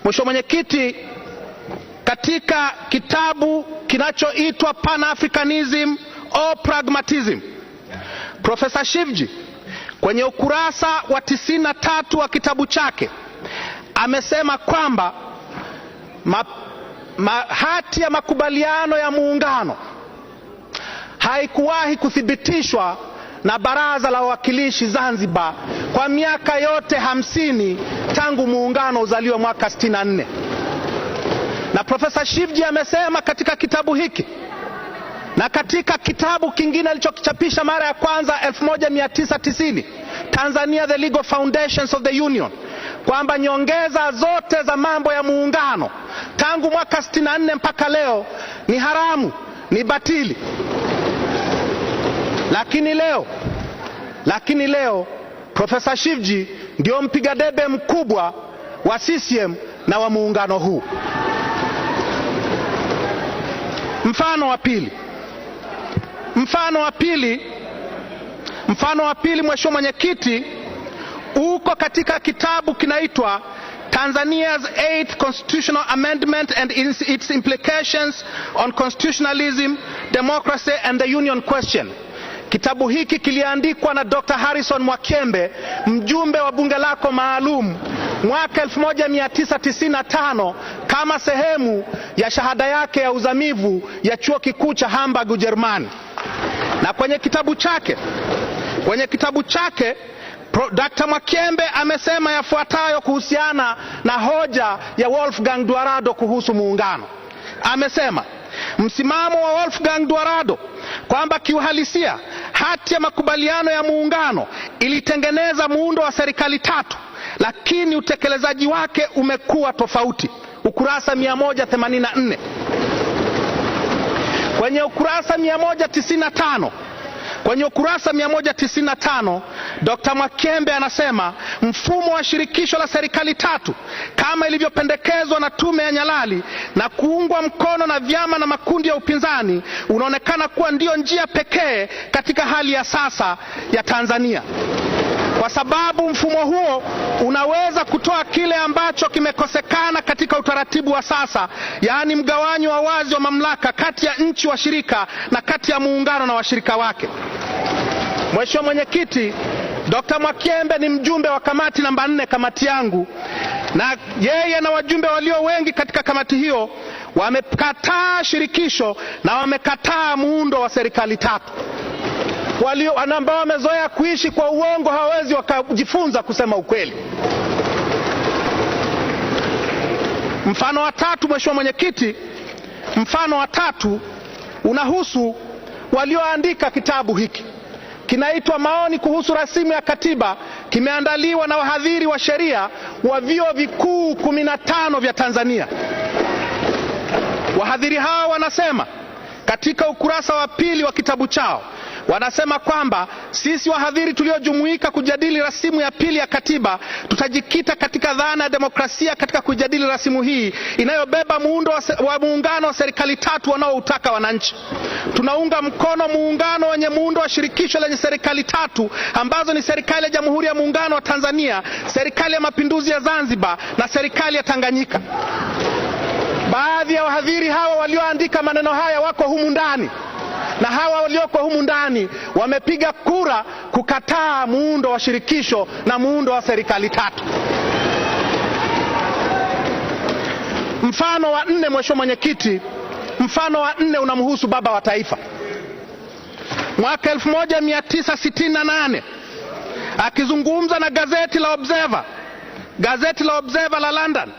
Mheshimiwa Mwenyekiti, katika kitabu kinachoitwa Pan-Africanism or Pragmatism, Profesa Shivji kwenye ukurasa wa 93 wa kitabu chake amesema kwamba hati ya makubaliano ya muungano haikuwahi kuthibitishwa na Baraza la Wawakilishi Zanzibar kwa miaka yote 50 tangu muungano uzaliwe mwaka 64. Na Profesa Shivji amesema katika kitabu hiki na katika kitabu kingine alichokichapisha mara ya kwanza 1990, Tanzania the Legal Foundations of the Union, kwamba nyongeza zote za mambo ya muungano tangu mwaka 64 mpaka leo ni haramu, ni batili. Lakini leo Profesa Shivji ndio mpiga debe mkubwa wa CCM na wa muungano huu. Mfano wa pili Mheshimiwa Mwenyekiti, uko katika kitabu kinaitwa Tanzania's 8th Constitutional Amendment and its Implications on Constitutionalism, Democracy and the Union Question. Kitabu hiki kiliandikwa na Dr. Harrison Mwakyembe, mjumbe wa bunge lako maalum, mwaka 1995 kama sehemu ya shahada yake ya uzamivu ya chuo kikuu cha Hamburg, Ujerumani. Na kwenye kitabu chake Dr. Mwakyembe amesema yafuatayo kuhusiana na hoja ya Wolfgang Duarado kuhusu muungano. Amesema msimamo wa Wolfgang Duarado kwamba kiuhalisia hati ya makubaliano ya muungano ilitengeneza muundo wa serikali tatu, lakini utekelezaji wake umekuwa tofauti. Ukurasa 184. Kwenye ukurasa 195 Dr. Mwakyembe anasema mfumo wa shirikisho la serikali tatu kama ilivyopendekezwa na tume ya Nyalali na kuungwa mkono na vyama na makundi ya upinzani unaonekana kuwa ndio njia pekee katika hali ya sasa ya Tanzania, kwa sababu mfumo huo unaweza kutoa kile ambacho kimekosekana katika utaratibu wa sasa, yaani mgawanyo wa wazi wa mamlaka kati ya nchi washirika na kati ya muungano na washirika wake. Mheshimiwa Mwenyekiti, Dr. Mwakyembe ni mjumbe wa kamati namba 4, kamati yangu, na yeye na wajumbe walio wengi katika kamati hiyo wamekataa shirikisho na wamekataa muundo wa serikali tatu. Ambao wamezoea kuishi kwa uongo hawawezi wakajifunza kusema ukweli. Mfano wa tatu, Mheshimiwa Mwenyekiti, unahusu walioandika kitabu hiki. Kinaitwa Maoni kuhusu Rasimu ya Katiba, kimeandaliwa na wahadhiri wa sheria wa vyuo vikuu 15 vya Tanzania. Wahadhiri hao wanasema katika ukurasa wa 2 wa kitabu chao, wanasema kwamba sisi wahadhiri tuliojumuika kujadili rasimu ya pili ya katiba tutajikita katika dhana ya demokrasia katika kujadili rasimu hii inayobeba muundo wa muungano wa serikali tatu wanaoutaka wananchi. Tunaunga mkono muungano wenye muundo wa shirikisho lenye serikali tatu ambazo ni serikali ya Jamhuri ya Muungano wa Tanzania, serikali ya Mapinduzi ya Zanzibar na serikali ya Tanganyika. Baadhi ya wahadhiri hawa walioandika maneno haya wako humu ndani, na hawa walioko humu ndani wamepiga kura kukataa muundo wa shirikisho na muundo wa serikali tatu. Mfano wa 4, Mheshimiwa Mwenyekiti, unamhusu baba wa taifa. Mwaka 1968 akizungumza na gazeti la Observer la London,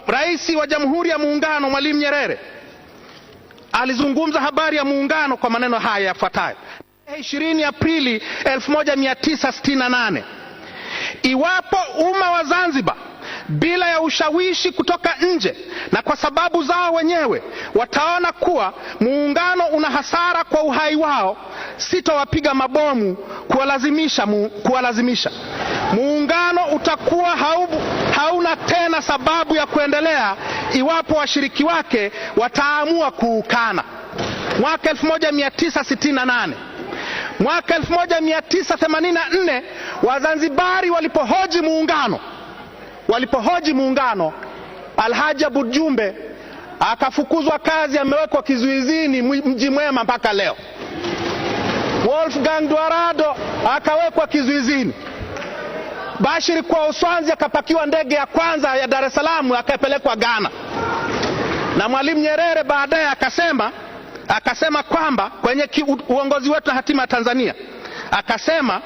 Rais wa Jamhuri ya Muungano Mwalimu Nyerere alizungumza habari ya muungano kwa maneno haya yafuatayo. 20 Aprili 1968, iwapo umma wa Zanzibar bila ya ushawishi kutoka nje na kwa sababu zao wenyewe wataona kuwa muungano una hasara kwa uhai wao, sitawapiga mabomu kuwalazimisha. Muungano utakuwa hauna tena sababu ya kuendelea iwapo washiriki wake wataamua kuukana. Mwaka 1968. Mwaka 1984 Wazanzibari walipohoji muungano walipohoji muungano, Alhaji Aboud Jumbe akafukuzwa kazi, amewekwa kizuizini Mji Mwema mpaka leo. Wolfgang Duarado akawekwa kizuizini. Bashir kwa Uswanzi akapakiwa ndege ya kwanza ya Dar es Salaam akapelekwa Ghana. Na Mwalimu Nyerere baadaye akasema kwamba kwenye uongozi wetu na hatima ya Tanzania, akasema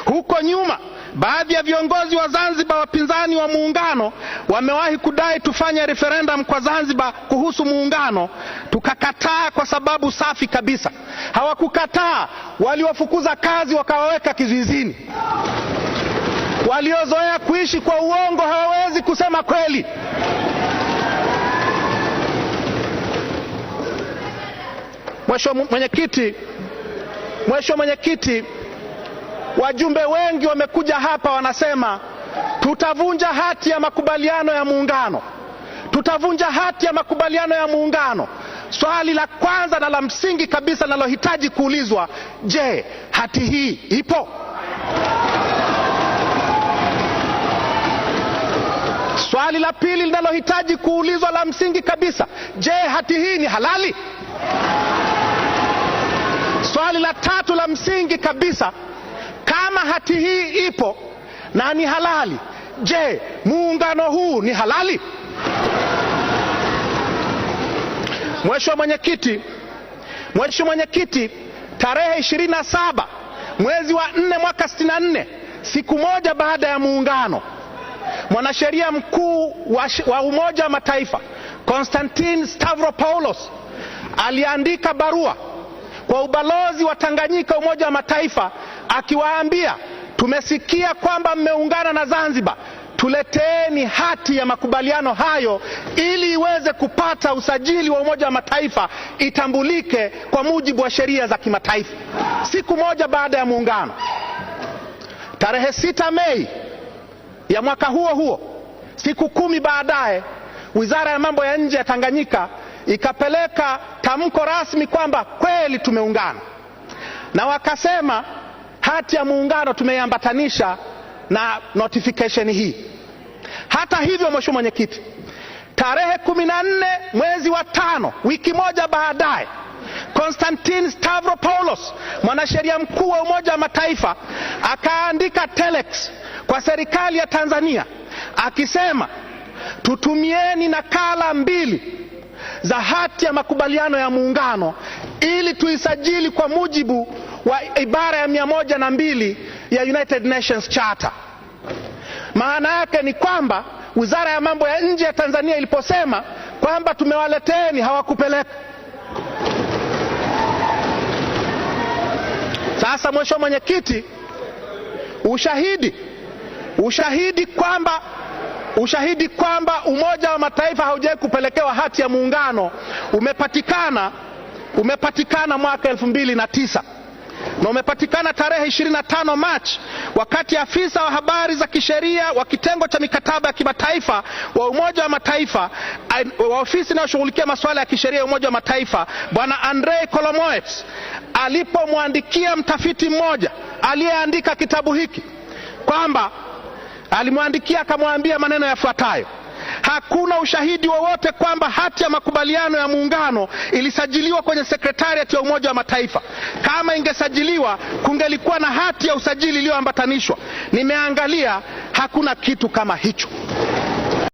huko nyuma baadhi ya viongozi wa Zanzibar wapinzani wa muungano wamewahi kudai tufanye referendum kwa Zanzibar kuhusu muungano, tukakataa kwa sababu safi kabisa. Hawakukataa, waliwafukuza kazi wakawaweka kizuizini. Waliozoea kuishi kwa uongo hawawezi kusema kweli. Mheshimiwa Mwenyekiti, wajumbe wengi wamekuja hapa wanasema tutavunja hati ya makubaliano ya muungano. Tutavunja hati ya makubaliano ya muungano. Swali la kwanza na la msingi kabisa linalohitaji kuulizwa, je, hati hii ipo? Swali la pili linalohitaji kuulizwa la msingi kabisa, je, hati hii ni halali? Swali la tatu la msingi kabisa, kama hati hii ipo na ni halali, je, muungano huu ni halali? Mheshimiwa Mwenyekiti, tarehe 27 mwezi wa 4 mwaka 64, siku moja baada ya muungano, mwanasheria mkuu wa Umoja wa Mataifa Konstantin Stavropoulos aliandika barua kwa ubalozi wa Tanganyika Umoja wa Mataifa akiwaambia, tumesikia kwamba mmeungana na Zanzibar, tuleteeni hati ya makubaliano hayo ili iweze kupata usajili wa Umoja wa Mataifa, itambulike kwa mujibu wa sheria za kimataifa. Siku moja baada ya muungano, tarehe 6 Mei ya mwaka huo, siku 10 baadaye, Wizara ya Mambo ya Nje ya Tanganyika ikapeleka tamko rasmi kwamba kweli tumeungana, na wakasema hati ya muungano tumeiambatanisha na notification hii. Hata hivyo, Mheshimiwa Mwenyekiti, tarehe 14 mwezi wa 5, wiki moja baadaye, Konstantin Stavropoulos, mwanasheria mkuu wa Umoja wa Mataifa, akaandika telex kwa serikali ya Tanzania akisema, tutumieni nakala 2 za hati ya makubaliano ya muungano ili tuisajili kwa mujibu wa ibara ya 102 ya United Nations Charter. Maana yake ni kwamba Wizara ya Mambo ya Nje ya Tanzania iliposema kwamba tumewaleteeni, hawakupeleka. Sasa Mheshimiwa Mwenyekiti, ushahidi kwamba Umoja wa Mataifa haujawahi kupelekewa hati ya muungano umepatikana mwaka 2009, na umepatikana tarehe 25 Machi, wakati afisa wa habari za kisheria wa kitengo cha mikataba ya kimataifa wa Umoja wa Mataifa wa ofisi inayoshughulikia masuala ya kisheria ya Umoja wa Mataifa, Bwana Andrei Kolomoyets, alipomwandikia mtafiti mmoja aliyeandika kitabu hiki, kwamba alimwandikia akamwambia maneno yafuatayo: hakuna ushahidi wowote kwamba hati ya makubaliano ya muungano ilisajiliwa kwenye sekretariat ya Umoja wa Mataifa. Kama ingesajiliwa, kungelikuwa na hati ya usajili iliyoambatanishwa. Nimeangalia, hakuna kitu kama hicho.